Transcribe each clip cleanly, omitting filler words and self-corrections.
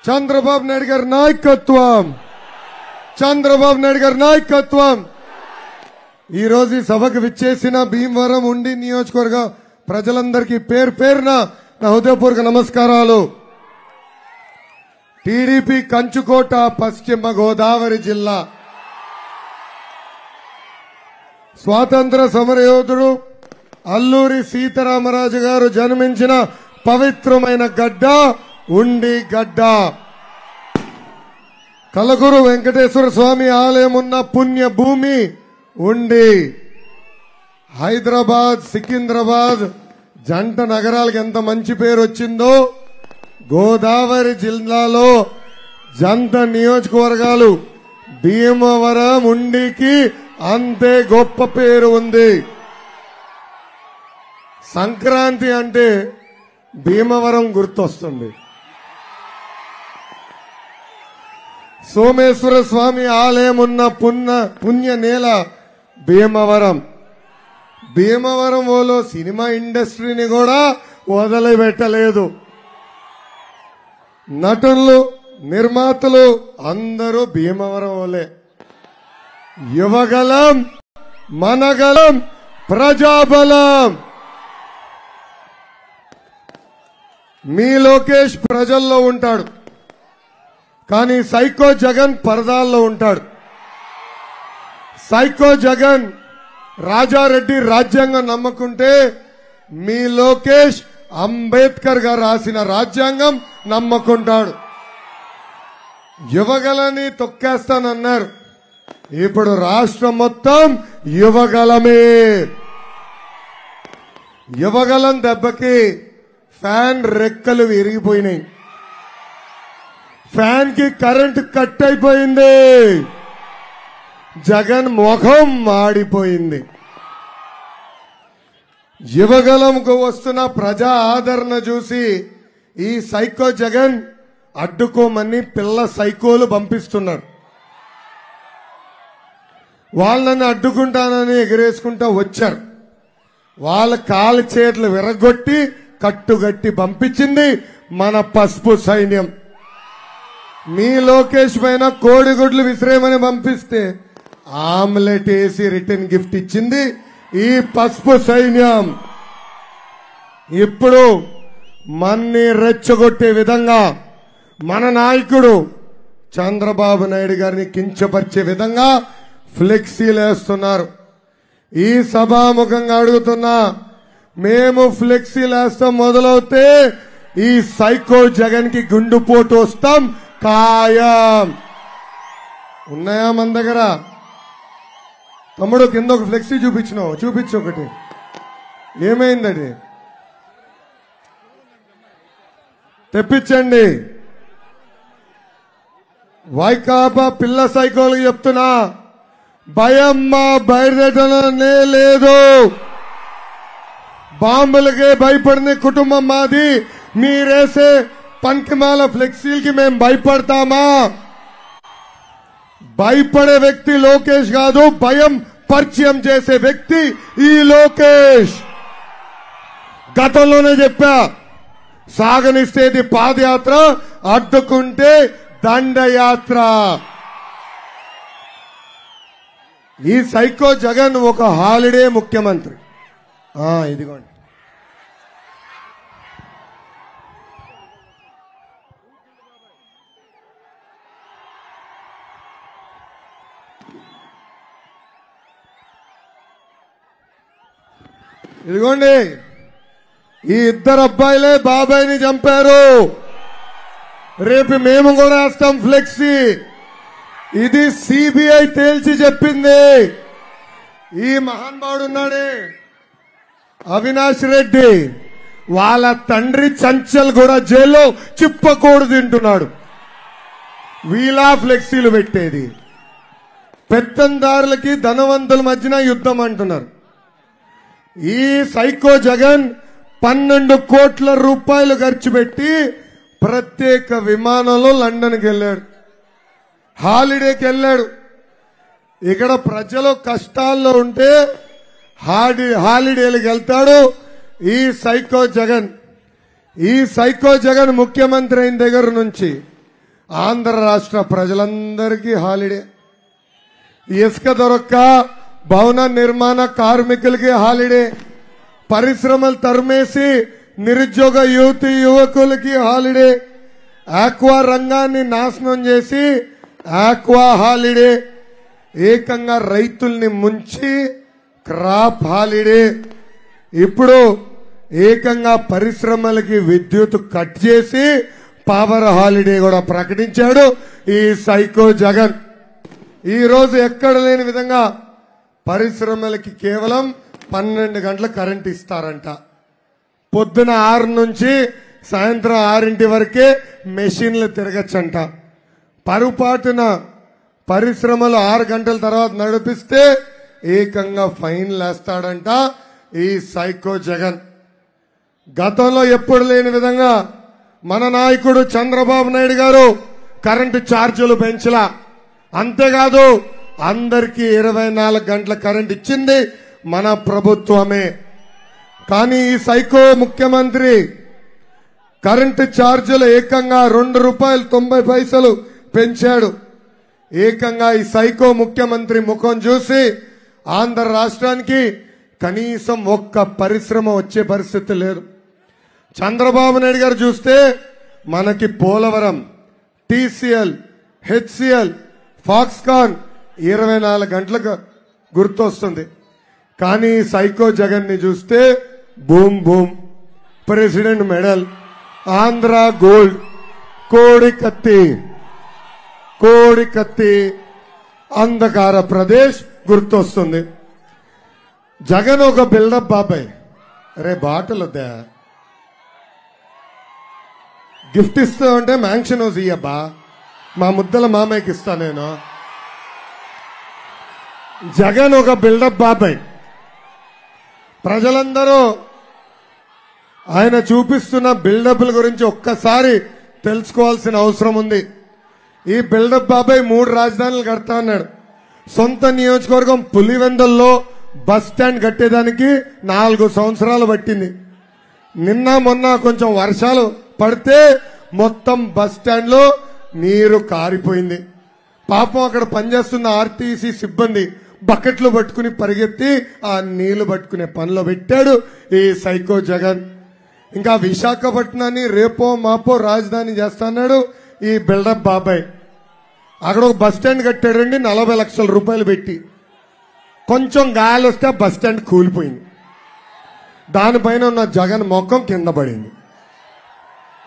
చంద్రబాబు నాయుడు గారి నాయకత్వం, చంద్రబాబు నాయుడు గారి నాయకత్వం. ఈ రోజు ఈ సభకు విచ్చేసిన భీమవరం ఉండి నియోజకవర్గ ప్రజలందరికీ పేరు పేరున నా హృదయపూర్వక నమస్కారాలు. టీడీపీ కంచుకోట పశ్చిమ గోదావరి జిల్లా స్వాతంత్ర సమరయోధుడు అల్లూరి సీతారామరాజు గారు జన్మించిన పవిత్రమైన గడ్డ ఉండి గడ్డ. కలగురు వెంకటేశ్వర స్వామి ఆలయం ఉన్న పుణ్య భూమి ఉండి. హైదరాబాద్ సికింద్రాబాద్ జంట నగరాలకు ఎంత మంచి పేరు వచ్చిందో గోదావరి జిల్లాలో జంట నియోజకవర్గాలు భీమవరం ఉండికి అంతే గొప్ప పేరు ఉంది. సంక్రాంతి అంటే భీమవరం గుర్తొస్తుంది. సోమేశ్వర స్వామి ఆలయం ఉన్న పుణ్య నేల భీమవరం. భీమవరంలో సినిమా ఇండస్ట్రీని కూడా వదిలిపెట్టలేదు. నటులు నిర్మాతలు అందరూ భీమవరం వాళ్ళే. యువగలం మనగలం ప్రజాబలం. మీ లోకేష్ ప్రజల్లో ఉంటాడు, కానీ సైకో జగన్ పరదాల్లో ఉంటాడు. సైకో జగన్ రాజారెడ్డి రాజ్యాంగం నమ్మకుంటే మీ లోకేష్ అంబేద్కర్ గారు రాసిన రాజ్యాంగం నమ్మకుంటాడు. యువగలని తొక్కేస్తానన్నారు. ఇప్పుడు రాష్ట్రం మొత్తం యువగలమే. యువగలం దెబ్బకి ఫ్యాన్ రెక్కలు విరిగిపోయినాయి. ఫ్యాన్ కి కరెంట్ కట్ అయిపోయింది. జగన్ ముఖం మాడిపోయింది. యువగలంకు వస్తున్న ప్రజా ఆదరణ చూసి ఈ సైకో జగన్ అడ్డుకోమని పిల్ల సైకోలు పంపిస్తున్నారు. వాళ్ళని అడ్డుకుంటానని ఎగిరేసుకుంటా వచ్చారు. వాళ్ళ కాలు చేతులు విరగొట్టి కట్టుగట్టి పంపించింది మన పసుపు సైన్యం. మీ లోకేష్ పైన కోడిగుడ్లు విసిరేమని పంపిస్తే ఆమ్లెట్ వేసి రిటర్న్ గిఫ్ట్ ఇచ్చింది ఈ పసుపు సైన్యం. ఇప్పుడు మన్ని రెచ్చగొట్టే విధంగా మన నాయకుడు చంద్రబాబు నాయుడు గారిని కించపరిచే విధంగా ఫ్లెక్సీలు వేస్తున్నారు. ఈ సభాముఖంగా అడుగుతున్నా, మేము ఫ్లెక్సీలు వేస్తాం మొదలవుతే ఈ సైకో జగన్ కి గుండుపోటు వస్తాం ఖాయం. ఉన్నాయా మన దగ్గర? తమ్ముడు కింద ఒక ఫ్లెక్సీ చూపించినావు, చూపించు ఒకటి. ఏమైందది? తెప్పించండి. వైకాపా పిల్ల సైకోలు చెప్తున్నా, భయం మా బయలుదేరనే లేదు. బాంబులకే భయపడిన కుటుంబం మాది. మీరేసే పంకిమాల ఫ్లెక్సీలకి మేము భయపడతామా? భయపడే వ్యక్తి లోకేష్ కాదు, భయం పరిచయం చేసే వ్యక్తి ఈ లోకేష్. గతంలోనే చెప్పా, సాగనిస్తేది పాదయాత్ర, అడ్డుకుంటే దండయాత్ర. ఈ సైకో జగన్ ఒక హాలిడే ముఖ్యమంత్రి. ఇదిగోండి, ఇదిగోండి. ఈ ఇద్దరు అబ్బాయిలే బాబాయిని చంపారు. రేపు మేము కూడా వేస్తాం ఫ్లెక్సీ. ఇది సిబిఐ తేల్చి చెప్పింది. ఈ మహానుభావుడు ఉన్నాడే అవినాష్ రెడ్డి, వాళ్ళ తండ్రి చంచల్ కూడా జైల్లో చిప్పకూడు తింటున్నాడు. వీలా ఫ్లెక్సీలు పెట్టేది. పెత్తందారులకి ధనవంతుల మధ్యన యుద్ధం అంటున్నారు. ఈ సైకో జగన్ 12 కోట్ల రూపాయలు ఖర్చు పెట్టి ప్రత్యేక విమానంలో లండన్కి వెళ్ళాడు, హాలిడేకి వెళ్ళాడు. ఇక్కడ ప్రజలు కష్టాల్లో ఉంటే హాలిడేలకు వెళ్తాడు ఈ సైకో జగన్. ఈ సైకో జగన్ ముఖ్యమంత్రి అయిన దగ్గర నుంచి ఆంధ్ర రాష్ట్ర ప్రజలందరికీ హాలిడే. ఇసుక దొరక్క భవన నిర్మాణ కార్మికులకి హాలిడే. పరిశ్రమలు తరిమేసి నిరుద్యోగ యువకులకి హాలిడే. ఆక్వా రంగాన్ని నాశనం చేసి ఆక్వా హాలిడే. ఏకంగా రైతుల్ని ముంచి క్రాప్ హాలిడే. ఇప్పుడు ఏకంగా పరిశ్రమలకి విద్యుత్ కట్ చేసి పవర్ హాలిడే కూడా ప్రకటించాడు ఈ సైకో జగన్. ఈ రోజు ఎక్కడ లేని విధంగా పరిశ్రమలకి కేవలం 12 గంటల కరెంట్ ఇస్తారంట. పొద్దున 6 నుంచి సాయంత్రం 6 వరకే మెషిన్లు తిరగచ్చంట. పొరపాటున పరిశ్రమలు 6 గంటల తర్వాత నడిపిస్తే ఏకంగా ఫైన్లు వేస్తాడంట ఈ సైకో జగన్. గతంలో ఎప్పుడు లేని విధంగా మన నాయకుడు చంద్రబాబు నాయుడు గారు కరెంటు ఛార్జీలు పెంచలా. అంతేకాదు అందరికీ 24 గంటల కరెంట్ ఇచ్చింది మన ప్రభుత్వమే. కానీ ఈ సైకో ముఖ్యమంత్రి కరెంటు ఛార్జీలు ఏకంగా ₹2.90 పెంచాడు. ఏకంగా ఈ సైకో ముఖ్యమంత్రి ముఖం చూసి ఆంధ్ర రాష్ట్రానికి కనీసం ఒక్క పరిశ్రమ వచ్చే పరిస్థితి లేదు. చంద్రబాబు నాయుడు గారు చూస్తే మనకి పోలవరం, టీసీఎల్, హెచ్సిఎల్, ఫాక్స్కాన్ 24 గంటలకు గుర్తొస్తుంది. కానీ సైకో జగన్ ని చూస్తే boom boom, president medal, Andhra gold, కోడి కత్తి, అంధకార ప్రదేశ్ గుర్తొస్తుంది. జగన్ ఒక బిల్డప్ బాబాయ్. అరే బాటలు వద్దా, గిఫ్ట్ ఇస్తా అంటే మ్యాంక్షన్ హౌస్ ఇయ్యబ్బా, మా ముద్దల మామయ్యకి ఇస్తా నేను. జగన్ ఒక బిల్డప్ బాబాయ్. ప్రజలందరూ ఆయన చూపిస్తున్న బిల్డప్ల గురించి ఒక్కసారి తెలుసుకోవాల్సిన అవసరం ఉంది. ఈ బిల్డప్ బాబాయ్ 3 రాజధానులు కడతా అన్నాడు. సొంత నియోజకవర్గం పులివెందుల్లో బస్ స్టాండ్ కట్టేదానికి 4 సంవత్సరాలు పట్టింది. నిన్న మొన్న కొంచెం వర్షాలు పడితే మొత్తం బస్ స్టాండ్ లో నీరు కారిపోయింది. పాపం అక్కడ పనిచేస్తున్న ఆర్టీసీ సిబ్బంది బకెట్లు పట్టుకుని పరిగెత్తి ఆ నీళ్లు పట్టుకునే పనిలో పెట్టాడు ఈ సైకో జగన్. ఇంకా విశాఖపట్నాన్ని రేపో మాపో రాజధాని చేస్తాడు ఈ బిల్డప్ బాబాయ్. అక్కడ ఒక బస్ స్టాండ్ కట్టాడండి 40 లక్షల రూపాయలు పెట్టి. కొంచెం గాలి వస్తే బస్ స్టాండ్ కూలిపోయింది. దానిపైన ఉన్న జగన్ మొఖం కింద పడింది.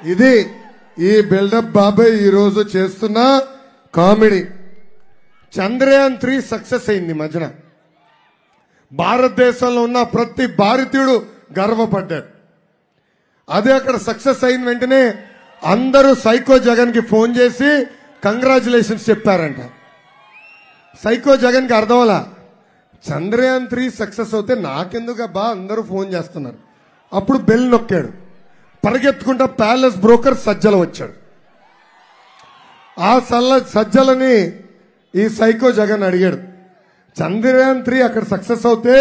ఇది ఈ బిల్డప్ బాబాయ్ ఈ రోజు చేస్తున్న కామెడీ. చంద్రయాన్ 3 సక్సెస్ అయింది మధ్యన. భారతదేశంలో ఉన్న ప్రతి భారతీయుడు గర్వపడ్డాడు. అదే అక్కడ సక్సెస్ అయిన వెంటనే అందరూ సైకో జగన్ కి ఫోన్ చేసి కంగ్రాచులేషన్స్ చెప్పారంట. సైకో జగన్ కి అర్థమలా, చంద్రయాన్ 3 సక్సెస్ అవుతే నాకెందుకు అబ్బా అందరూ ఫోన్ చేస్తున్నారు. అప్పుడు బెల్ నొక్కాడు. పరిగెత్తుకుంటా ప్యాలెస్ బ్రోకర్ సజ్జల వచ్చాడు. ఆ సజ్జలని ఈ సైకో జగన్ అడిగాడు, చంద్రయాన్ 3 అక్కడ సక్సెస్ అవుతే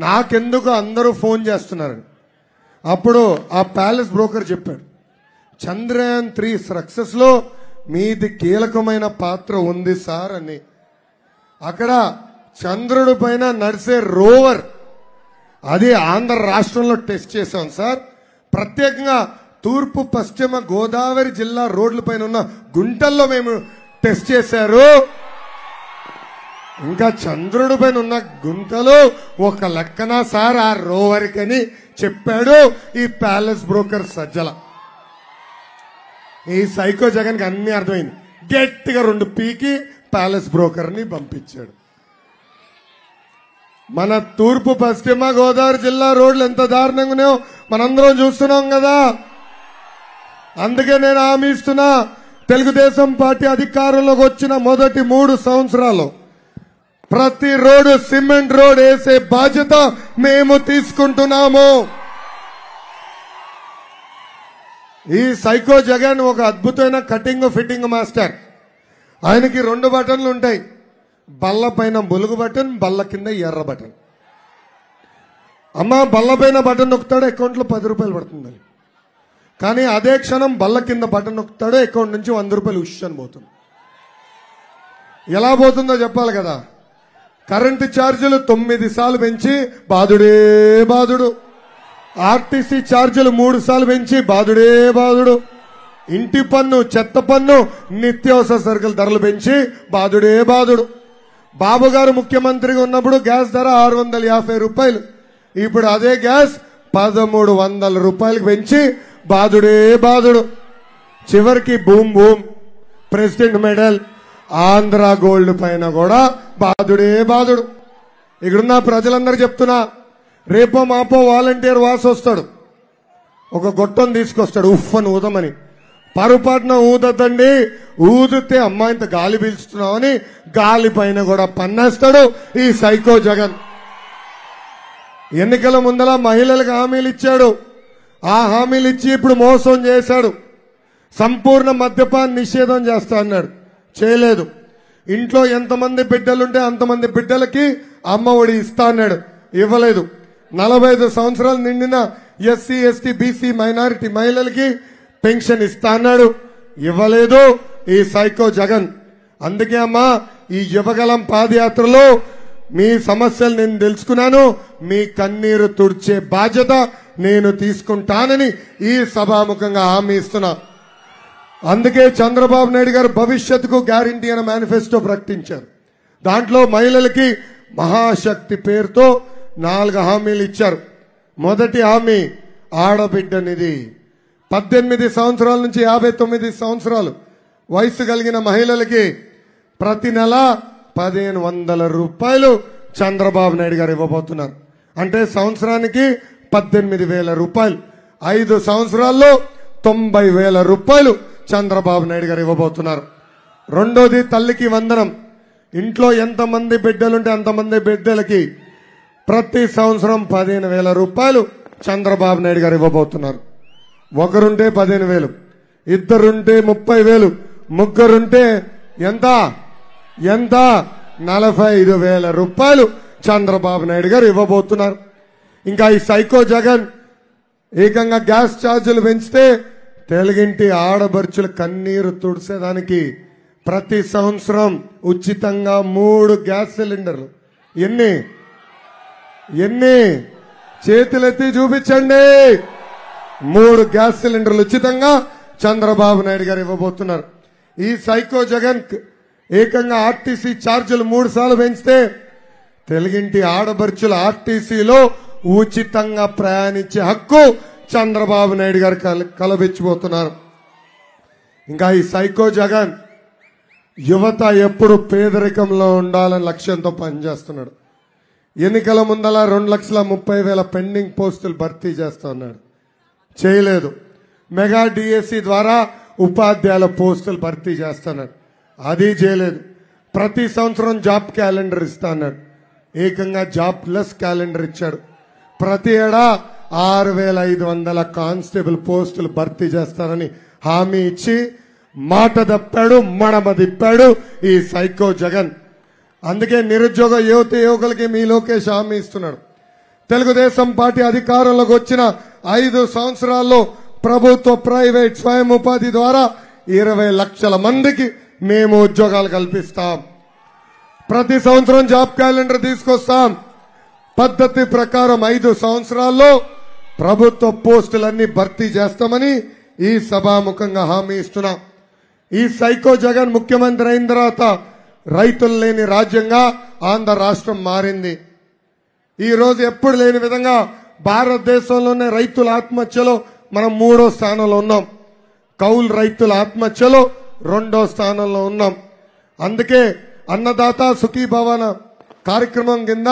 నాకెందుకు అందరూ ఫోన్ చేస్తున్నారు. అప్పుడు ఆ ప్యాలెస్ బ్రోకర్ చెప్పాడు, చంద్రయాన్ 3 సక్సెస్ లో మీది కీలకమైన పాత్ర ఉంది సార్ అని. అక్కడ చంద్రుడి పైన నడిసే రోవర్ అది ఆంధ్ర రాష్ట్రంలో టెస్ట్ చేశాం సార్. ప్రత్యేకంగా తూర్పు పశ్చిమ గోదావరి జిల్లా రోడ్ల పైన ఉన్న గుంటల్లో మేము టెస్ట్ చేశారు. ఇంకా చంద్రుడి పైన ఉన్న గుంటలు ఒక లెక్కన సార్ ఆ రోవర్ కని చెప్పాడు ఈ ప్యాలెస్ బ్రోకర్ సజ్జల. ఈ సైకో జగన్ కి అన్ని అర్థమైంది. గట్టిగా 2 పీకి ప్యాలెస్ బ్రోకర్ ని పంపించాడు. మన తూర్పు పశ్చిమ గోదావరి జిల్లా రోడ్లు ఎంత దారుణంగా ఉన్నాయో మనందరం చూస్తున్నాం కదా. అందుకే నేను హామీ ఇస్తున్నా, తెలుగుదేశం పార్టీ అధికారంలోకి వచ్చిన మొదటి 3 సంవత్సరాలు ప్రతి రోడ్డు సిమెంట్ రోడ్ వేసే బాధ్యత మేము తీసుకుంటున్నాము. ఈ సైకో జగన్ ఒక అద్భుతమైన కటింగ్ ఫిట్టింగ్ మాస్టర్. ఆయనకి 2 బటన్లు ఉంటాయి. బల్ల పైన బొలుగు బటన్, బల్ల కింద ఎర్ర బటన్. అమ్మా బల్ల పైన బటన్ నొక్కుతాడు, అకౌంట్లో 10 రూపాయలు పడుతుంది. కానీ అదే క్షణం బల్ల కింద బటన్ నొక్కుతాడో అకౌంట్ నుంచి 100 రూపాయలు ఉష్ అని పోతుంది. ఎలా పోతుందో చెప్పాలి కదా. కరెంటు ఛార్జీలు 9 సార్లు పెంచి బాధుడే బాధుడు, ఆర్టీసీ ఛార్జీలు 3 సార్లు పెంచి బాధుడే బాధుడు, ఇంటి పన్ను, చెత్త పన్ను, నిత్యావసర సరుకుల ధరలు పెంచి బాధుడే బాధుడు. బాబు గారు ముఖ్యమంత్రిగా ఉన్నప్పుడు గ్యాస్ ధర 650 రూపాయలు, ఇప్పుడు అదే గ్యాస్ 1300 రూపాయలకు పెంచి బాధుడే బాధుడు. చివరికి boom boom, president medal, Andhra gold పైన కూడా బాధుడే బాధుడు. ఇక్కడున్న ప్రజలందరూ చెప్తున్నా, రేపో మాపో వాలంటీర్ వాసు వస్తాడు, ఒక గొట్టం తీసుకొస్తాడు ఉఫ్ అని ఊదమని. పరుపాటున ఊదద్దండి, ఊదితే అమ్మాయి ఇంత గాలి పీల్చుతున్నామని గాలి పైన కూడా పన్నేస్తాడు ఈ సైకో జగన్. ఎన్నికల ముందల మహిళలకు హామీలు ఇచ్చాడు, ఆ హామీలు ఇచ్చి ఇప్పుడు మోసం చేశాడు. సంపూర్ణ మద్యపాన నిషేధం చేస్తా అన్నాడు, చేయలేదు. ఇంట్లో ఎంతమంది బిడ్డలుంటే అంతమంది బిడ్డలకి అమ్మ ఒడి ఇస్తా అన్నాడు, ఇవ్వలేదు. 45 సంవత్సరాలు నిండిన ఎస్సీ ఎస్టీ బీసీ మైనారిటీ మహిళలకి పెన్షన్ ఇస్తా అన్నాడు, ఇవ్వలేదు ఈ సైకో జగన్. అందుకే అమ్మా, ఈ యువగలం పాదయాత్రలో మీ సమస్యలు నేను తెలుసుకున్నాను, మీ కన్నీరు తుడిచే బాధ్యత నేను తీసుకుంటానని ఈ సభాముఖంగా హామీ ఇస్తున్నా. అందుకే చంద్రబాబు నాయుడు గారు భవిష్యత్తుకు గ్యారంటీ అనే మేనిఫెస్టో ప్రకటించారు. దాంట్లో మహిళలకి మహాశక్తి పేరుతో 4 హామీలు ఇచ్చారు. మొదటి హామీ ఆడబిడ్డ నిధి. 18 సంవత్సరాల నుంచి 59 సంవత్సరాలు వయసు కలిగిన మహిళలకి ప్రతి నెల 1500 రూపాయలు చంద్రబాబు నాయుడు గారు ఇవ్వబోతున్నారు. అంటే సంవత్సరానికి 18,000 రూపాయలు. 5 సంవత్సరాల్లో 90,000 రూపాయలు చంద్రబాబు నాయుడు గారు ఇవ్వబోతున్నారు. రెండోది తల్లికి వందనం. ఇంట్లో ఎంతమంది బిడ్డలుంటే అంతమంది బిడ్డలకి ప్రతి సంవత్సరం 15,000 రూపాయలు చంద్రబాబు నాయుడు గారు ఇవ్వబోతున్నారు. ఒకరుంటే 15,000, ఇద్దరుంటే 30,000, ముగ్గురుంటే ఎంత 45,000 రూపాయలు చంద్రబాబు నాయుడు గారు ఇవ్వబోతున్నారు. ఇంకా ఈ సైకో జగన్ ఏకంగా గ్యాస్ ఛార్జీలు పెంచితే తెలుగింటి ఆడబడుచుల కన్నీరు తుడిసేదానికి ప్రతి సంవత్సరం ఉచితంగా 3 గ్యాస్ సిలిండర్లు. ఎన్ని చేతులెత్తి చూపించండి. 3 గ్యాస్ సిలిండర్లు ఉచితంగా చంద్రబాబు నాయుడు గారు ఇవ్వబోతున్నారు. ఈ సైకో జగన్ ఏకంగా ఆర్టీసీ ఛార్జీలు 3 సార్లు పెంచితే తెలుగింటి ఆడబడుచుల ఆర్టీసీలో ఉచితంగా ప్రయాణించే హక్కు చంద్రబాబు నాయుడు గారు కలబెచ్చిపోతున్నారు. ఇంకా ఈ సైకో జగన్ యువత ఎప్పుడు పేదరికంలో ఉండాలని లక్ష్యంతో పనిచేస్తున్నాడు. ఎన్నికల ముందల 2,30,000 పెండింగ్ పోస్టులు భర్తీ చేస్తున్నాడు, చేయలేదు. మెగా డిఎస్సి ద్వారా ఉపాధ్యాయుల పోస్టులు భర్తీ చేస్తున్నాడు, అది చేయలేదు. ప్రతి సంవత్సరం జాబ్ క్యాలెండర్ ఇస్తా అన్నాడు, ఏకంగా జాబ్ లెస్ క్యాలెండర్ ఇచ్చాడు. ప్రతి ఏడా 6,500 కానిస్టేబుల్ పోస్టులు భర్తీ చేస్తారని హామీ ఇచ్చి మాట తప్పాడు, మడమ తిప్పాడు ఈ సైకో జగన్. అందుకే నిరుద్యోగ యువకులకి మీ లోకేష్ హామీ ఇస్తున్నాడు. తెలుగుదేశం పార్టీ అధికారంలోకి వచ్చిన 5 సంవత్సరాల్లో ప్రభుత్వ ప్రైవేట్ స్వయం ఉపాధి ద్వారా 20 లక్షల మందికి మేము ఉద్యోగాలు కల్పిస్తాం. ప్రతి సంవత్సరం జాబ్ క్యాలెండర్ తీసుకొస్తాం. పద్ధతి ప్రకారం 5 సంవత్సరాల్లో ప్రభుత్వ పోస్టులన్నీ భర్తీ చేస్తామని ఈ సభాముఖంగా హామీ ఇస్తున్నాం. ఈ సైకో జగన్ ముఖ్యమంత్రి అయిన తర్వాత రైతులు లేని రాజ్యంగా ఆంధ్ర రాష్ట్రం మారింది. ఈ రోజు ఎప్పుడు లేని విధంగా భారతదేశంలోనే రైతుల ఆత్మహత్యలో మనం 3వ స్థానంలో ఉన్నాం. కౌలు రైతుల ఆత్మహత్యలో 2వ స్థానంలో ఉన్నాం. అందుకే అన్నదాత సుఖీభవన కార్యక్రమం కింద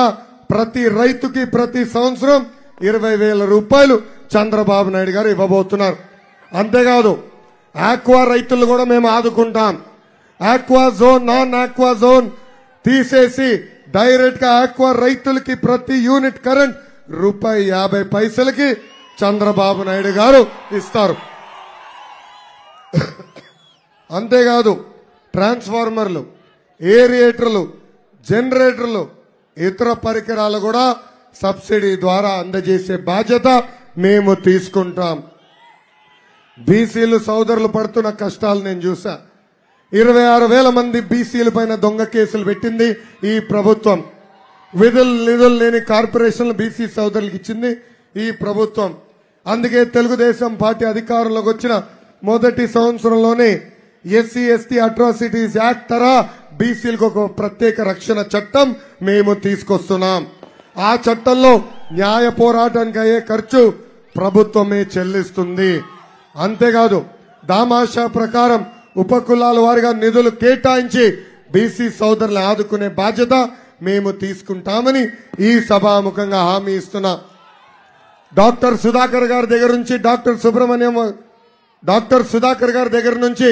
ప్రతి రైతుకి ప్రతి సంవత్సరం 20,000 రూపాయలు చంద్రబాబు నాయుడు గారు ఇవ్వబోతున్నారు. అంతేకాదు ఆక్వా రైతులు కూడా మేము ఆదుకుంటాం. Aqua zone, non aqua zone తీసేసి డైరెక్ట్ గా ఆక్వా రైతులకి ప్రతి యూనిట్ కరెంట్ ₹50 చంద్రబాబు నాయుడు గారు ఇస్తారు. అంతేకాదు ట్రాన్స్ఫార్మర్లు, ఏరియేటర్లు, జనరేటర్లు, ఇతర పరికరాలు కూడా సబ్సిడీ ద్వారా అందజేసే బాధ్యత మేము తీసుకుంటాం. బీసీలు సోదరులు పడుతున్న కష్టాలు నేను చూసా. 26,000 మంది బీసీల పైన దొంగ కేసులు పెట్టింది ఈ ప్రభుత్వం. నిధులు లేని కార్పొరేషన్లు బీసీ సోదరులకు ఇచ్చింది ఈ ప్రభుత్వం. అందుకే తెలుగుదేశం పార్టీ అధికారంలోకి వచ్చిన మొదటి సంవత్సరంలోనే ఎస్సీ ఎస్టీ అట్రాసిటీస్ యాక్ట్ తరహా బీసీలకు ఒక ప్రత్యేక రక్షణ చట్టం మేము తీసుకొస్తున్నాం. ఆ చట్టంలో న్యాయ పోరాటానికి అయ్యే ఖర్చు ప్రభుత్వమే చెల్లిస్తుంది. అంతేకాదు దామాషా ప్రకారం ఉపకులాల వారిగా నిధులు కేటాయించి బీసీ సోదరులను ఆదుకునే బాధ్యత మేము తీసుకుంటామని ఈ సభాముఖంగా హామీ ఇస్తున్నా. డాక్టర్ సుధాకర్ గారి దగ్గర నుంచి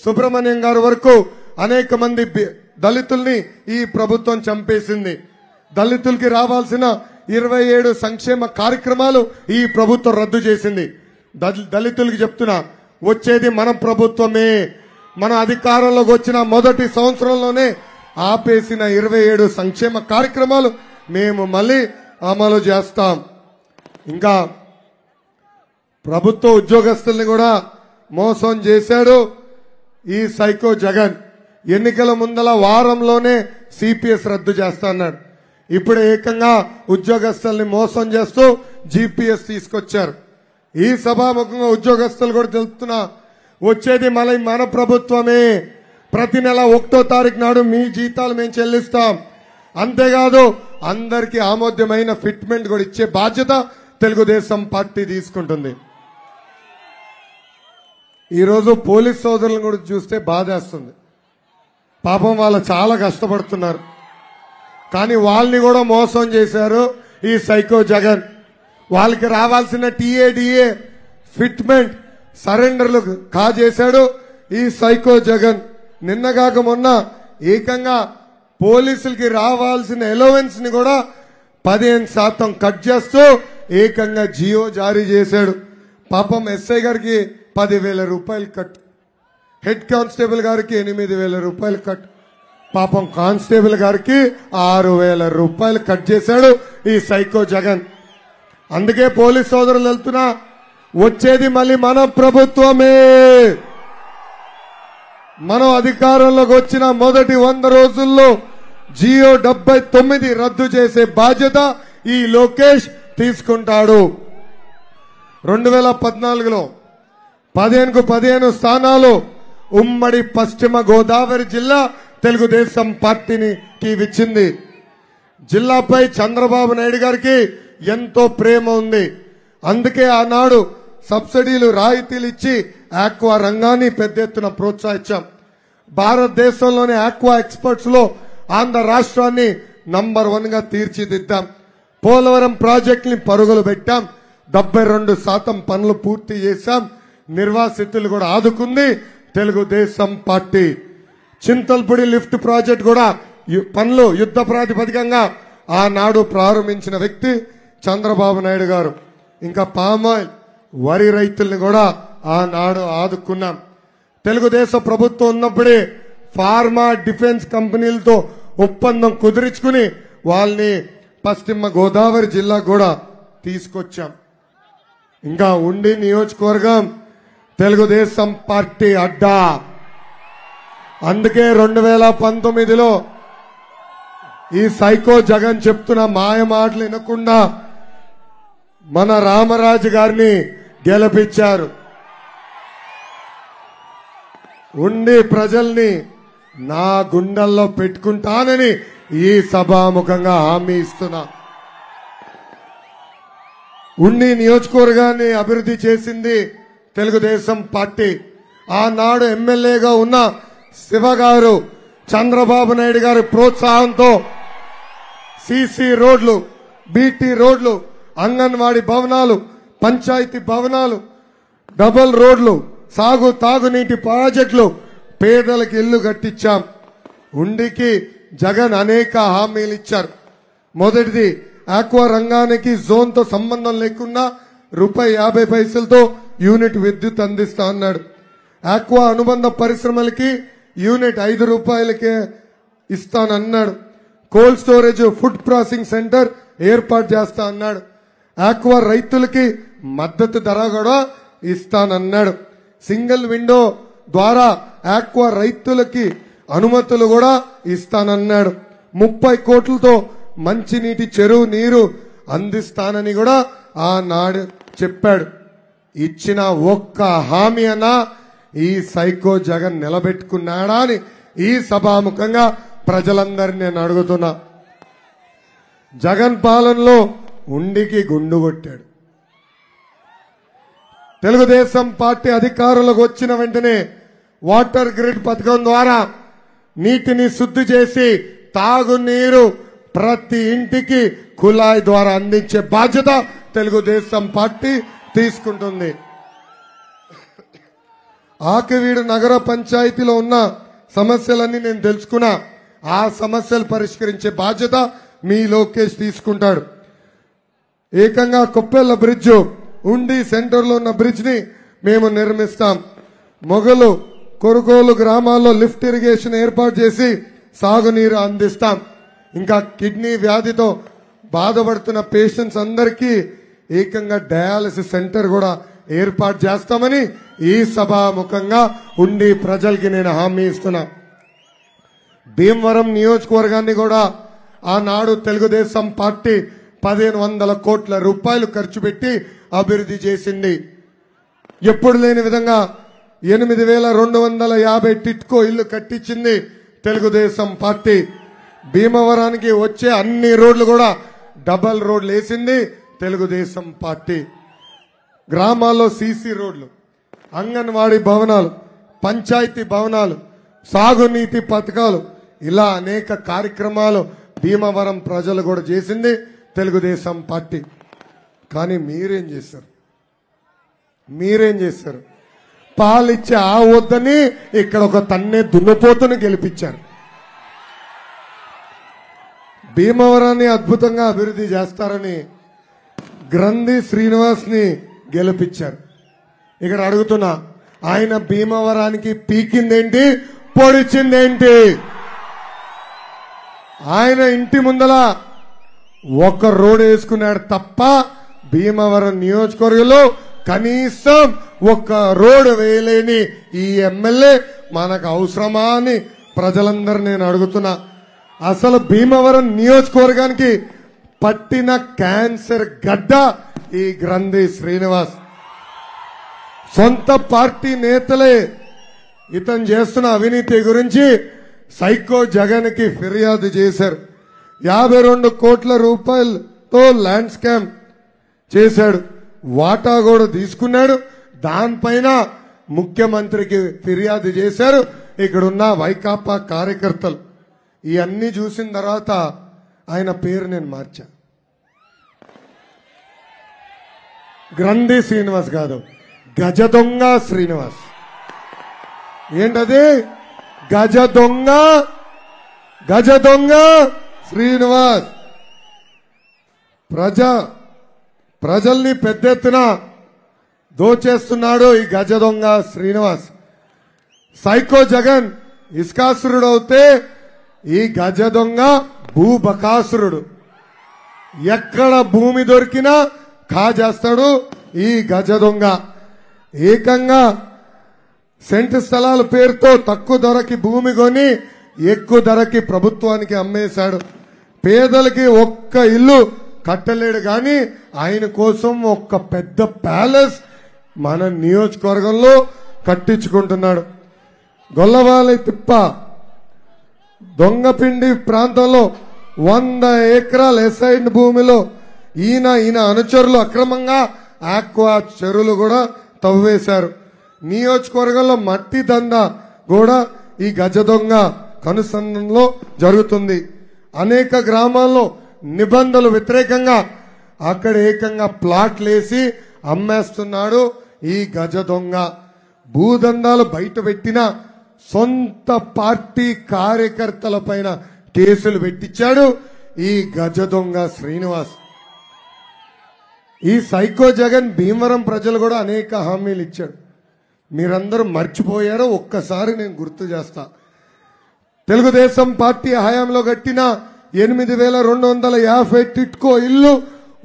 సుబ్రహ్మణ్యం గారి వరకు అనేక మంది దళితుల్ని ఈ ప్రభుత్వం చంపేసింది. దళితులకి రావాల్సిన 27 సంక్షేమ కార్యక్రమాలు ఈ ప్రభుత్వం రద్దు చేసింది. దళితులకి చెప్తున్నా, వచ్చేది మన ప్రభుత్వమే. మన అధికారంలోకి వచ్చిన మొదటి సంవత్సరంలోనే ఆపేసిన 27 సంక్షేమ కార్యక్రమాలు మేము మళ్ళీ అమలు చేస్తాం. ఇంకా ప్రభుత్వ ఉద్యోగస్తుల్ని కూడా మోసం చేశాడు ఈ సైకో జగన్. ఎన్నికల ముందల వారంలోనే సిపిఎస్ రద్దు చేస్తా అన్నాడు. ఇప్పుడు ఏకంగా ఉద్యోగస్తుల్ని మోసం చేస్తూ జీపీఎస్ తీసుకొచ్చారు. ఈ సభాముఖంగా ఉద్యోగస్తులు కూడా తెలుపుతున్నా, వచ్చేది మళ్ళీ మన ప్రభుత్వమే. ప్రతి నెల 1వ తారీఖు నాడు మీ జీతాలు మేము చెల్లిస్తాం. అంతేకాదు అందరికీ ఆమోద్యమైన ఫిట్మెంట్ కూడా ఇచ్చే బాధ్యత తెలుగుదేశం పార్టీ తీసుకుంటుంది. ఈరోజు పోలీస్ సోదరులను కూడా చూస్తే బాధేస్తుంది. పాపం వాళ్ళు చాలా కష్టపడుతున్నారు. కానీ వాళ్ళని కూడా మోసం చేశారు ఈ సైకో జగన్. వాళ్ళకి రావాల్సిన టీఏడిఏ ఫిట్మెంట్ సరెండర్లు కాజేశాడు ఈ సైకో జగన్. నిన్నగాక మొన్న ఏకంగా పోలీసులకి రావాల్సిన అలవెన్స్ ని కూడా 15% కట్ చేస్తూ ఏకంగా జియో జారీ చేశాడు. పాపం ఎస్ఐ గారికి 10,000 రూపాయలు కట్, హెడ్ కానిస్టేబుల్ గారికి 8,000 రూపాయలు కట్, పాపం కానిస్టేబుల్ గారికి 6,000 రూపాయలు కట్ చేశాడు ఈ సైకో జగన్. అందుకే పోలీస్ సోదరులు వెళ్తున్నా, వచ్చేది మళ్ళీ మన ప్రభుత్వమే. మనం అధికారంలోకి వచ్చిన మొదటి 100 రోజుల్లో జియో 79 రద్దు చేసే బాధ్యత ఈ లోకేష్ తీసుకుంటాడు. 2014లో 15కు 15 స్థానాలు ఉమ్మడి పశ్చిమ గోదావరి జిల్లా తెలుగుదేశం పార్టీకి ఇచ్చింది. జిల్లాపై చంద్రబాబు నాయుడు గారికి ఎంతో ప్రేమ ఉంది. అందుకే ఆనాడు సబ్సిడీలు రాయితీలు ఇచ్చి ఆక్వా రంగాన్ని పెద్ద ఎత్తున ప్రోత్సహించాం. భారతదేశంలోని ఆక్వా ఎక్స్పర్ట్స్ లో ఆంధ్ర రాష్ట్రాన్ని నంబర్ 1 గా తీర్చిదిద్దాం. పోలవరం ప్రాజెక్టుని పరుగులు పెట్టాం. 72% పనులు పూర్తి చేశాం. నిర్వాసితులు కూడా ఆదుకుంది Telugu Desam party. Chintalapudi lift project కూడా పనులు యుద్ధ ప్రాతిపదికంగా ఆనాడు ప్రారంభించిన వ్యక్తి చంద్రబాబు నాయుడు గారు. ఇంకా పామాయిల్ వరి రైతుల్ని కూడా ఆనాడు ఆదుకున్నాం. తెలుగుదేశం ప్రభుత్వం ఉన్నప్పుడే ఫార్మా డిఫెన్స్ కంపెనీలతో ఒప్పందం కుదుర్చుకుని వాళ్ళని పశ్చిమ గోదావరి జిల్లా కూడా తీసుకొచ్చాం. ఇంకా ఉండి నియోజకవర్గం తెలుగుదేశం పార్టీ అడ్డా. అందుకే 2019లో ఈ సైకో జగన్ చెప్తున్న మాయ మాటలు వినకుండా మన రామరాజు గారిని గెలిపించారు. ఉండి ప్రజల్ని నా గుండెల్లో పెట్టుకుంటానని ఈ సభాముఖంగా హామీ ఇస్తున్నా. ఉండి నియోజకవర్గాన్ని అభివృద్ధి చేసింది తెలుగుదేశం పార్టీ. ఆనాడు ఎమ్మెల్యేగా ఉన్న శివ గారు చంద్రబాబు నాయుడు గారి ప్రోత్సాహంతో సిసి రోడ్లు, బీటీ రోడ్లు, అంగన్వాడీ భవనాలు, పంచాయతీ భవనాలు, డబుల్ రోడ్లు, తాగునీటి ప్రాజెక్టులు, పేదలకు ఇల్లు కట్టించాం. ఉండికి జగన్ అనేక హామీలు ఇచ్చారు. మొదటిది ఆక్వా రంగానికి జోన్ తో సంబంధం లేకుండా ₹50 యూనిట్ విద్యుత్ అందిస్తా అన్నాడు. ఆక్వా అనుబంధ పరిశ్రమలకి యూనిట్ ₹5 ఇస్తానన్నాడు. Cold storage, food processing centre ఏర్పాటు చేస్తా అన్నాడు. ఆక్వా రైతులకి మద్దతు ధర కూడా ఇస్తానన్నాడు. సింగిల్ విండో ద్వారా ఆక్వా రైతులకి అనుమతులు కూడా ఇస్తానన్నాడు. 30 కోట్లతో మంచినీటి చెరువు నీరు అందిస్తానని కూడా ఆనాడు చెప్పాడు. ఇచ్చిన ఒక్క హామీ అన్నా ఈ సైకో జగన్ నిలబెట్టుకున్నాడా అని ఈ సభాముఖంగా ప్రజలందరినీ నేను అడుగుతున్నా. జగన్ పాలనలో ఉండికి గుండు కొట్టాడు. తెలుగుదేశం పార్టీ అధికారులకు వచ్చిన వెంటనే వాటర్ గ్రిడ్ పథకం ద్వారా నీటిని శుద్ధి చేసి తాగునీరు ప్రతి ఇంటికి కుళాయి ద్వారా అందించే బాధ్యత తెలుగుదేశం పార్టీ తీసుకుంటుంది. ఆకివీడు నగర పంచాయతీలో ఉన్న సమస్యలన్నీ నేను తెలుసుకున్నా. ఆ సమస్యలు పరిష్కరించే బాధ్యత మీ లోకేష్ తీసుకుంటాడు. ఏకంగా కొప్పెళ్ల బ్రిడ్జ్ ఉండి సెంటర్లో ఉన్న బ్రిడ్జ్ ని మేము నిర్మిస్తాం. మొగలు కొరుకోలు గ్రామాల్లో లిఫ్ట్ ఇరిగేషన్ ఏర్పాటు చేసి సాగునీరు అందిస్తాం. ఇంకా కిడ్నీ వ్యాధితో బాధపడుతున్న పేషెంట్స్ అందరికీ ఏకంగా డయాలసిస్ సెంటర్ కూడా ఏర్పాటు చేస్తామని ఈ సభాముఖంగా ఉండి ప్రజలకి నేను హామీ ఇస్తున్నా. భీమవరం నియోజకవర్గాన్ని కూడా ఆనాడు తెలుగుదేశం పార్టీ 1500 కోట్ల రూపాయలు ఖర్చు పెట్టి అభివృద్ధి చేసింది. ఎప్పుడు లేని విధంగా 8250 టిట్కో ఇల్లు కట్టించింది తెలుగుదేశం పార్టీ. భీమవరానికి వచ్చే అన్ని రోడ్లు కూడా డబల్ రోడ్లు వేసింది తెలుగుదేశం పార్టీ. గ్రామాల్లో సీసీ రోడ్లు, అంగన్వాడీ భవనాలు, పంచాయతీ భవనాలు, సాగునీటి పథకాలు, ఇలా అనేక కార్యక్రమాలు భీమవరం ప్రజలు కూడా చేసింది తెలుగుదేశం పార్టీ. కానీ మీరేం చేశారు? పాలిచ్చే ఆ వద్దని ఇక్కడ ఒక తన్నే దున్నపోతుని గెలిపించారు. భీమవరాన్ని అద్భుతంగా అభివృద్ధి చేస్తారని గ్రంథి శ్రీనివాస్ ని గెలిపించారు. ఇక్కడ అడుగుతున్నా, ఆయన భీమవరానికి పీకిందేంటి, పొడిచిందేంటి? ఆయన ఇంటి ముందల ఒక రోడ్ వేసుకున్నాడు తప్ప భీమవరం నియోజకవర్గంలో కనీసం ఒక రోడ్ వేయలేని ఈ ఎమ్మెల్యే మనకు అవసరమా అని ప్రజలందరూ నేను అడుగుతున్నా. అసలు భీమవరం నియోజకవర్గానికి పట్టిన క్యాన్సర్ గడ్డ ఈ గ్రంథి శ్రీనివాస్. సొంత పార్టీ నేతలే ఇతను చేస్తున్న అవినీతి గురించి సైకో జగన్ కి ఫిర్యాదు చేశారు. 52 కోట్ల రూపాయలతో ల్యాండ్ స్కామ్ చేశాడు. వాటా కూడా తీసుకున్నాడు. దానిపైన ముఖ్యమంత్రికి ఫిర్యాదు చేశారు ఇక్కడున్న వైకాపా కార్యకర్తలు. ఇవన్నీ చూసిన తర్వాత ఆయన పేరు నేను మార్చా. గ్రంథి శ్రీనివాస్ కాదు, గజ దొంగ శ్రీనివాస్. ఏంటది? గజ దొంగ శ్రీనివాస్. ప్రజల్ని పెద్ద ఎత్తున దోచేస్తున్నాడు ఈ గజ దొంగ శ్రీనివాస్. సైకో జగన్ ఇస్కాసురుడు అవుతే ఈ గజ దొంగ భూబకాసురుడు. ఎక్కడ భూమి దొరికినా కాజేస్తాడు ఈ గజ దొంగ. ఏకంగా సెంటు స్థలాల పేరుతో తక్కువ ధరకి భూమి కొని ఎక్కువ ధరకి ప్రభుత్వానికి అమ్మేశాడు. పేదలకి ఒక్క ఇల్లు కట్టలేడు కానీ ఆయన కోసం ఒక్క పెద్ద ప్యాలెస్ మన నియోజకవర్గంలో కట్టించుకుంటున్నాడు. గొల్లవాళ్ళ తిప్ప దొంగపిండి ప్రాంతంలో 100 ఎకరాల ఎసైడ్ భూమిలో ఈయన అనుచరులు అక్రమంగా ఆక్వా చెరువులు కూడా తవ్వేశారు. నియోజకవర్గంలో మట్టి దందా కూడా ఈ గజ దొంగ కనుసంధానంలో జరుగుతుంది. అనేక గ్రామాల్లో నిబంధనలు వ్యతిరేకంగా అక్కడ ఏకంగా ప్లాట్లేసి అమ్మేస్తున్నాడు ఈ గజ దొంగ. భూదందాలు బయట పెట్టిన సొంత పార్టీ కార్యకర్తల పైన కేసులు పెట్టించాడు ఈ గజ దొంగ శ్రీనివాస్. ఈ సైకో జగన్ భీమవరం ప్రజలు కూడా అనేక హామీలు ఇచ్చాడు. మీరందరూ మర్చిపోయారో ఒక్కసారి నేను గుర్తు చేస్తా. తెలుగుదేశం పార్టీ హయాంలో కట్టిన 8250 టిట్కో ఇల్లు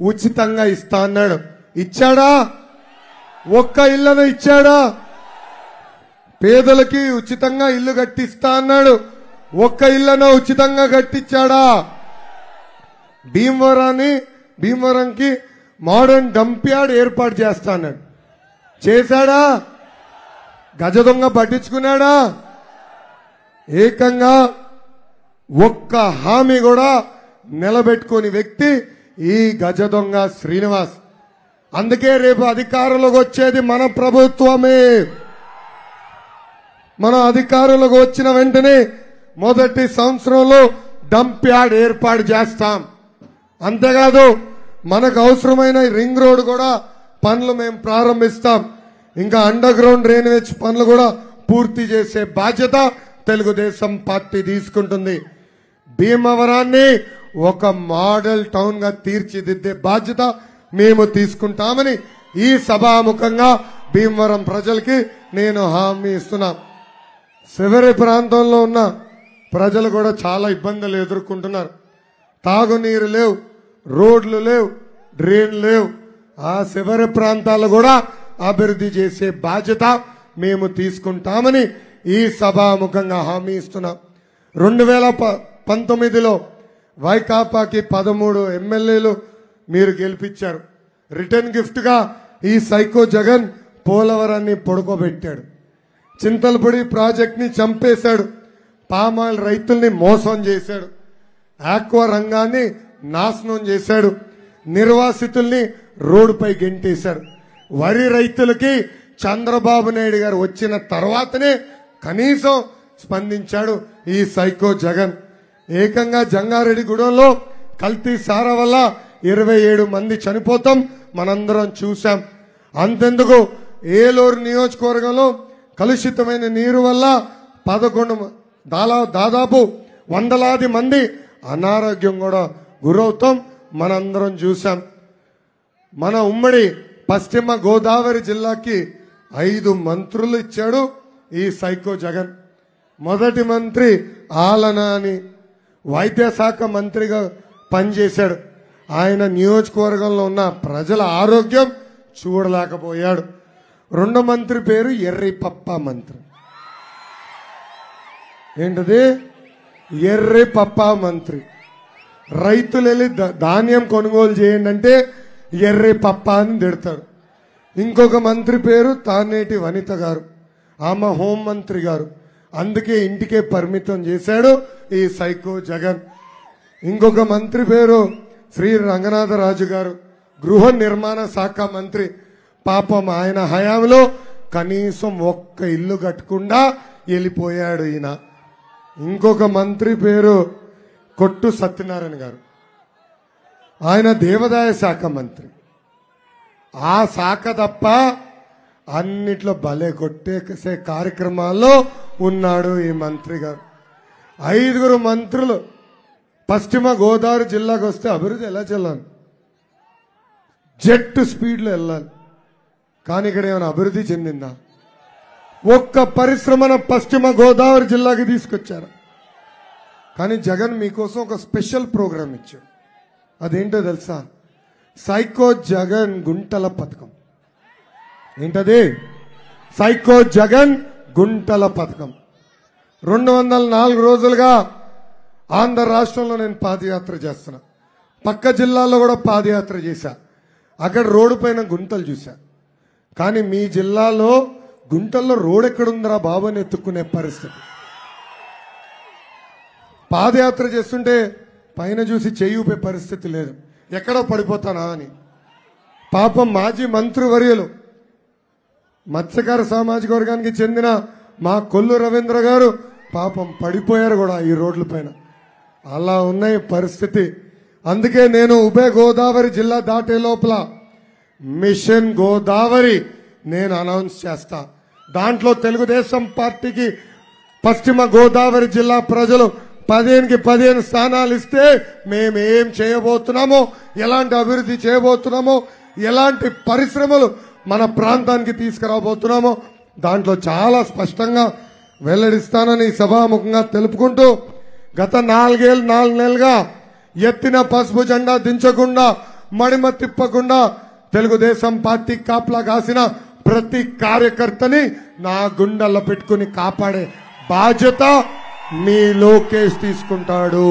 ఉచితంగా ఇస్తా అన్నాడు. ఇచ్చాడా? ఒక్క ఇళ్లను ఇచ్చాడా? పేదలకి ఉచితంగా ఇల్లు కట్టిస్తా అన్నాడు. ఒక్క ఇళ్లను ఉచితంగా కట్టించాడా? భీమవరంకి మోడర్న్ డంప్ యార్డ్ ఏర్పాటు చేస్తా అన్నాడు. చేశాడా? గజ దొంగ పట్టించుకున్నాడా? ఏకంగా ఒక్క హామీ కూడా నిలబెట్టుకుని వ్యక్తి ఈ గజ దొంగ శ్రీనివాస్. అందుకే రేపు అధికారంలోకి వచ్చేది మన ప్రభుత్వమే. మన అధికారంలోకి వచ్చిన వెంటనే మొదటి సంవత్సరంలో డంప్ యార్డ్ ఏర్పాటు చేస్తాం. అంతేకాదు మనకు అవసరమైన రింగ్ రోడ్ కూడా పనులు మేము ప్రారంభిస్తాం. ఇంకా అండర్ గ్రౌండ్ డ్రైనేజ్ పనులు కూడా పూర్తి చేసే బాధ్యత తెలుగుదేశం పార్టీ తీసుకుంటుంది. భీమవరాన్ని ఒక మోడల్ టౌన్ గా తీర్చిదిద్దే బాధ్యత మేము తీసుకుంటామని ఈ సభాముఖంగా భీమవరం ప్రజలకి నేను హామీ ఇస్తున్నా. శివరి ప్రాంతంలో ఉన్న ప్రజలు కూడా చాలా ఇబ్బందులు ఎదుర్కొంటున్నారు. తాగునీరు లేవు, రోడ్లు లేవు, డ్రైన్లు లేవు. ఆ శివరి ప్రాంతాలు కూడా అభివృద్ధి చేసే బాధ్యత మేము తీసుకుంటామని ఈ సభాముఖంగా హామీ ఇస్తున్నాం. 2019లో వైకాపాకి 13 ఎమ్మెల్యేలు మీరు గెలిపించారు. రిటర్న్ గిఫ్ట్ గా ఈ సైకో జగన్ పోలవరాన్ని పొడుకోబెట్టాడు. చింతలపూడి ప్రాజెక్ట్ ని చంపేశాడు. పామాయిల్ రైతుల్ని మోసం చేశాడు. ఆక్వా రంగాన్ని నాశనం చేశాడు. నిర్వాసితుల్ని రోడ్డుపై గెంటేశాడు. వరి రైతులకి చంద్రబాబు నాయుడు గారు వచ్చిన తర్వాతనే కనీసం స్పందించాడు ఈ సైకో జగన్. ఏకంగా జంగారెడ్డిగూడెంలో కల్తీ సారా వల్ల 27 మంది చనిపోతాం మనందరం చూశాం. అంతెందుకు ఏలూరు నియోజకవర్గంలో కలుషితమైన నీరు వల్ల 11 దాదాపు వందలాది మంది అనారోగ్యం కూడా గురవుతాం మనందరం చూశాం. మన ఉమ్మడి పశ్చిమ గోదావరి జిల్లాకి 5 మంత్రులు ఇచ్చాడు ఈ సైకో జగన్. మొదటి మంత్రి ఆలనాని వైద్య శాఖ మంత్రిగా పనిచేశాడు. ఆయన నియోజకవర్గంలో ఉన్న ప్రజల ఆరోగ్యం చూడలేకపోయాడు. రెండో మంత్రి పేరు ఎర్రి పప్ప మంత్రి. ఏంటది? ఎర్రి పప్ప మంత్రి. రైతులు వెళ్ళి ధాన్యం కొనుగోలు చేయండి అంటే ఎర్రి పప్ప అని తిడతారు. ఇంకొక మంత్రి పేరు తానేటి వనిత గారు, ఆమె హోంమంత్రి గారు. అందుకే ఇంటికే పరిమితం చేశాడు ఈ సైకో జగన్. ఇంకొక మంత్రి పేరు శ్రీ రంగనాథరాజు గారు, గృహ నిర్మాణ శాఖ మంత్రి. పాపం ఆయన హయాంలో కనీసం ఒక్క ఇల్లు కట్టకుండా వెళ్ళిపోయాడు ఈయన. ఇంకొక మంత్రి పేరు కొట్టు సత్యనారాయణ గారు, ఆయన దేవాదాయ శాఖ మంత్రి. ఆ శాఖ తప్ప అన్నిట్లో భలే కొట్టేసే కార్యక్రమాల్లో ఉన్నాడు ఈ మంత్రి గారు. 5 మంత్రులు పశ్చిమ గోదావరి జిల్లాకు వస్తే అభివృద్ధి ఎలా చెల్లాలి? జెట్ స్పీడ్లో వెళ్ళాలి. కానీ ఇక్కడ ఏమైనా అభివృద్ధి చెందిందా? ఒక్క పరిశ్రమను పశ్చిమ గోదావరి జిల్లాకి తీసుకొచ్చారు. కానీ జగన్ మీకోసం ఒక స్పెషల్ ప్రోగ్రాం ఇచ్చాడు. అదేంటో తెలుసా? సైకో జగన్ గుంటల పథకం. ఏంటది? సైకో జగన్ గుంటల పథకం. 204 రోజులుగా ఆంధ్ర రాష్ట్రంలో నేను పాదయాత్ర చేస్తున్నా. పక్క జిల్లాలో కూడా పాదయాత్ర చేశా. అక్కడ రోడ్డు పైన గుంటలు చూశా. కానీ మీ జిల్లాలో గుంటల్లో రోడ్ ఎక్కడుందిరా బాబు అని ఎత్తుక్కునే పరిస్థితి. పాదయాత్ర చేస్తుంటే పైన చూసి చెయ్యి ఊపే పరిస్థితి లేదు. ఎక్కడో పడిపోతానా అని. పాపం మాజీ మంత్రివర్యులు మత్స్యకార సామాజిక వర్గానికి చెందిన మా కొల్లు రవీంద్ర గారు పాపం పడిపోయారు కూడా ఈ రోడ్ల పైన. అలా ఉన్నాయి పరిస్థితి. అందుకే నేను ఉభయ గోదావరి జిల్లా దాటే లోపల మిషన్ గోదావరి నేను అనౌన్స్ చేస్తా. దాంట్లో తెలుగుదేశం పార్టీకి పశ్చిమ గోదావరి జిల్లా ప్రజలు 15కి 15 స్థానాలు ఇస్తే మేమేం చేయబోతున్నామో, ఎలాంటి అభివృద్ధి చేయబోతున్నామో, ఎలాంటి పరిశ్రమలు మన ప్రాంతానికి తీసుకురాబోతున్నామో దాంట్లో చాలా స్పష్టంగా వెల్లడిస్తానని సభాముఖంగా తెలుపుకుంటూ, గత 4 నెలలుగా ఎత్తిన పసుపు జెండా దించకుండా, మడిమ తిప్పకుండా తెలుగుదేశం పార్టీ కాపలా కాసిన ప్రతి కార్యకర్తని నా గుండెల్లో పెట్టుకుని కాపాడే బాధ్యత మీ లోకేష్ తీసుకుంటాడు.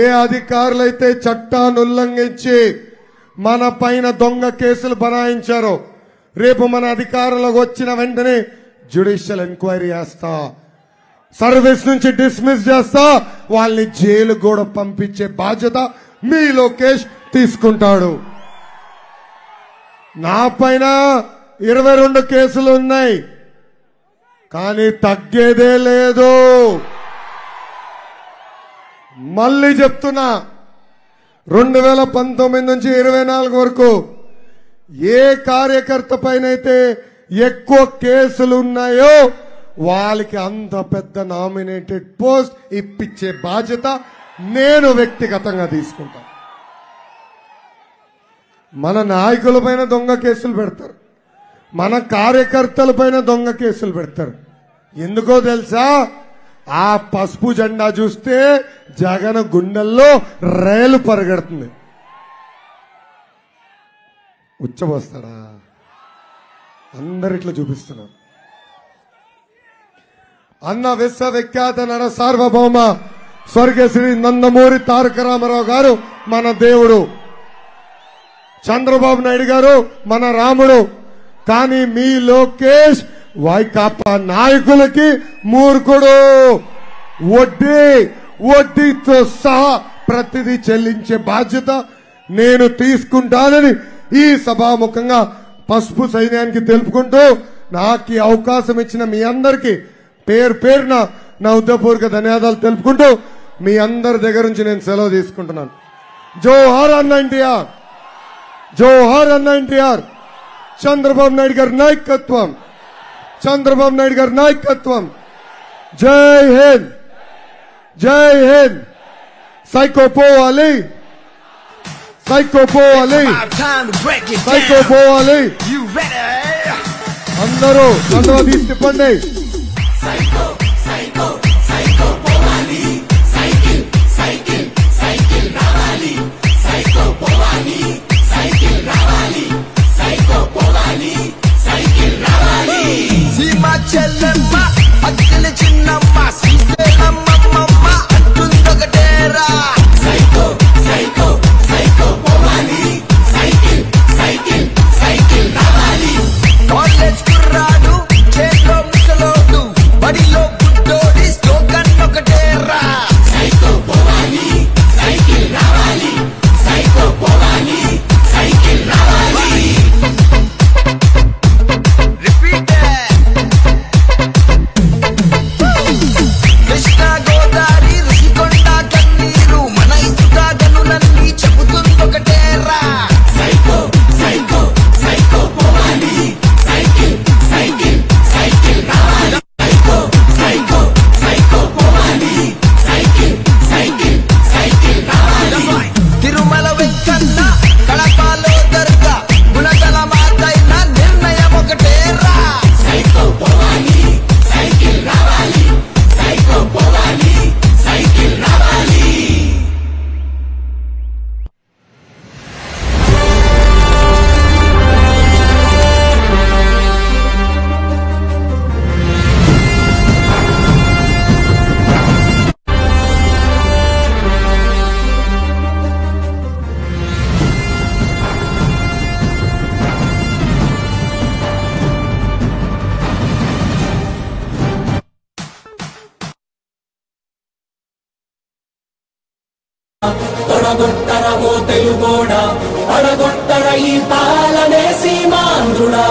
ఏ అధికారులైతే చట్టాన్ని ఉల్లంఘించి మన పైన దొంగ కేసులు బనాయించారో రేపు మన అధికారంలోకి వచ్చిన వెంటనే జ్యుడిషియల్ ఎంక్వైరీ చేస్తా, సర్వీస్ నుంచి డిస్మిస్ చేస్తా, వాళ్ళని జైలు కూడా పంపించే బాధ్యత మీ లోకేష్ తీసుకుంటాడు. నా పైన 22 కేసులు ఉన్నాయి, కానీ తగ్గేదే లేదు. మళ్ళీ చెప్తున్నా, 2019 నుంచి 24 వరకు ఏ కార్యకర్త పైన అయితే ఎక్కువ కేసులు ఉన్నాయో వాళ్ళకి అంత పెద్ద నామినేటెడ్ పోస్ట్ ఇప్పించే బాధ్యత నేను వ్యక్తిగతంగా తీసుకుంటా. మన నాయకుల పైన దొంగ కేసులు పెడతారు, మన కార్యకర్తల పైన దొంగ కేసులు పెడతారు. ఎందుకో తెలుసా? ఆ పసుపు జెండా చూస్తే జగన్ గుండెల్లో రైలు పరిగెడుతుంది. ఉచ్చబోస్తాడా? అందరిట్లో చూపిస్తున్నారు. అన్న విశ్వవిఖ్యాత నర సార్వభౌమ స్వర్గీయ శ్రీ నందమూరి తారక రామారావు గారు మన దేవుడు, చంద్రబాబు నాయుడు గారు మన రాముడు. కానీ మీ లోకేష్ వైకాపా నాయకులకి మూర్ఖుడు. వడ్డీతో సహా ప్రతిదీ చెల్లించే బాధ్యత నేను తీసుకుంటానని ఈ సభాముఖంగా పసుపు సైన్యానికి తెలుపుకుంటూ నాకు ఈ అవకాశం ఇచ్చిన మీ అందరికీ పేరు పేరున నా ఉద్యపూర్వక ధన్యవాదాలు తెలుపుకుంటూ మీ అందరి దగ్గర నుంచి నేను సెలవు తీసుకుంటున్నాను. జోహార్ అన్న ఎన్టీఆర్, జోహార్ అన్న ఎన్టీఆర్. చంద్రబాబు నాయుడు గారి నాయకత్వం, చంద్రబాబు నాయుడు గారి నాయకత్వం. జై హింద్, జై హింద్. సైకో పోవాలి, సైకో పోవాలి, సైకో పోవాలి. అందరూ కండువా తీసి తిప్పండి. చెల్లమ్మ అక్కల చిన్నమ్మ శ్రీశైలమ్మ అంటుందొకటేరా. సైకో సైకో సైకో పోవాలి, సైకిల్ సైకిల్ సైకిల్ రావాలి. కాలేజ్ కుర్రాడు చేతిలో ముసలోడు, బడిలో గుడ్డోడి స్లోగన్ ఒకటేరా. సైకో పోవాలి, సైకిల్ రావాలి, సైకో పోవాలి, సైకిల్ రావాలి. కృష్ణా గోదావరి రుషికొండ కన్నీరు మన ఇసుక గనులన్నీ చెబుతుందొకటేరా. సైకో సైకో సైకో పోవాలి, సైకిల్ సైకిల్ సైకిల్ రావాలి. సైకో సైకో సైకో పోవాలి, సైకిల్ సైకిల్ సైకిల్ రావాలి. తిరుమల వెంకన్న కడపలో దర్గా గుణదల మాతైన నిర్ణయం ఒకటేరా. సైకో పోవాలి, సైకిల్ రావాలి, సైకో పోవాలి, సైకిల్ రావాలి. తొడగొట్టర ఓ తెలుగోడ, అడగొట్టర ఈ పాలనే సీమాంధ్రుడా.